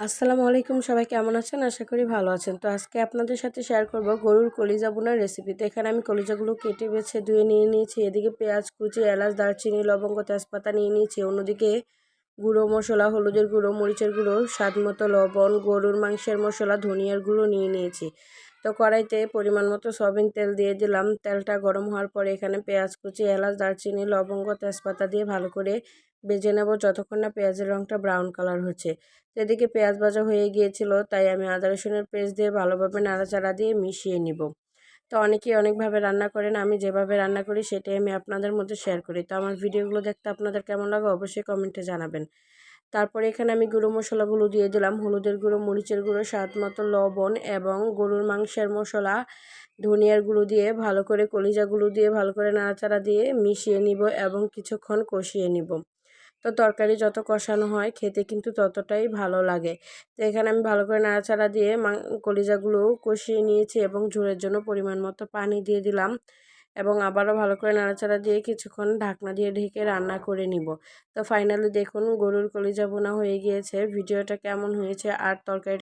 আসসালামু আলাইকুম, সবাই কেমন আছেন? আশা করি ভালো আছেন। তো আজকে আপনাদের সাথে শেয়ার করব গরুর কলিজা ভুনার রেসিপি। তো এখানে আমি কলিজাগুলো কেটে বেছে ধুয়ে নিয়ে নিয়েছি। এদিকে পেঁয়াজ কুচি, এলাচ, দারচিনি, লবঙ্গ, তেজপাতা নিয়ে নিয়েছি। অন্যদিকে গুঁড়ো মশলা, হলুদের গুঁড়ো, মরিচের গুঁড়ো, স্বাদ মতো লবণ, গরুর মাংসের মশলা, ধনিয়ার গুঁড়ো নিয়ে নিয়েছি। তো কড়াইতে পরিমাণ মতো সয়াবিন তেল দিয়ে দিলাম। তেলটা গরম হওয়ার পরে এখানে পেঁয়াজ কুচি, এলাচ, দারচিনি, লবঙ্গ, তেজপাতা দিয়ে ভালো করে ভেজে নেব যতক্ষণ না পেঁয়াজের রঙটা ব্রাউন কালার হচ্ছে। এদিকে পেঁয়াজ ভাজা হয়ে গিয়েছিল, তাই আমি আদা রসুনের পেস্ট দিয়ে ভালোভাবে নাড়াচাড়া দিয়ে মিশিয়ে নিব। তো অনেকেই অনেকভাবে রান্না করেন, আমি যেভাবে রান্না করি সেটাই আমি আপনাদের মধ্যে শেয়ার করি। তো আমার ভিডিওগুলো দেখতে আপনাদের কেমন লাগে অবশ্যই কমেন্টে জানাবেন। তারপরে এখানে আমি গুঁড়ো মশলাগুলো দিয়ে দিলাম। হলুদের গুঁড়ো, মরিচের গুঁড়ো, স্বাদ মতো লবণ এবং গরুর মাংসের মশলা, ধনিয়ার গুঁড়ো দিয়ে ভালো করে কলিজাগুলো দিয়ে ভালো করে নাড়াচাড়া দিয়ে মিশিয়ে নিব এবং কিছুক্ষণ কষিয়ে নিব। তো তরকারি যত কষানো হয় খেতে কিন্তু ততটাই ভালো লাগে। তো এখানে আমি ভালো করে নাড়াচাড়া দিয়ে কলিজাগুলো কষিয়ে নিয়েছি এবং ঝোলের জন্য পরিমাণ মতো পানি দিয়ে দিলাম এবং আবারও ভালো করে নাড়াচাড়া দিয়ে কিছুক্ষণ ঢাকনা দিয়ে ঢেকে রান্না করে নিব। তো ফাইনালি দেখুন গরুর কলিজা বোনা হয়ে গিয়েছে। ভিডিওটা কেমন হয়েছে আর তরকারি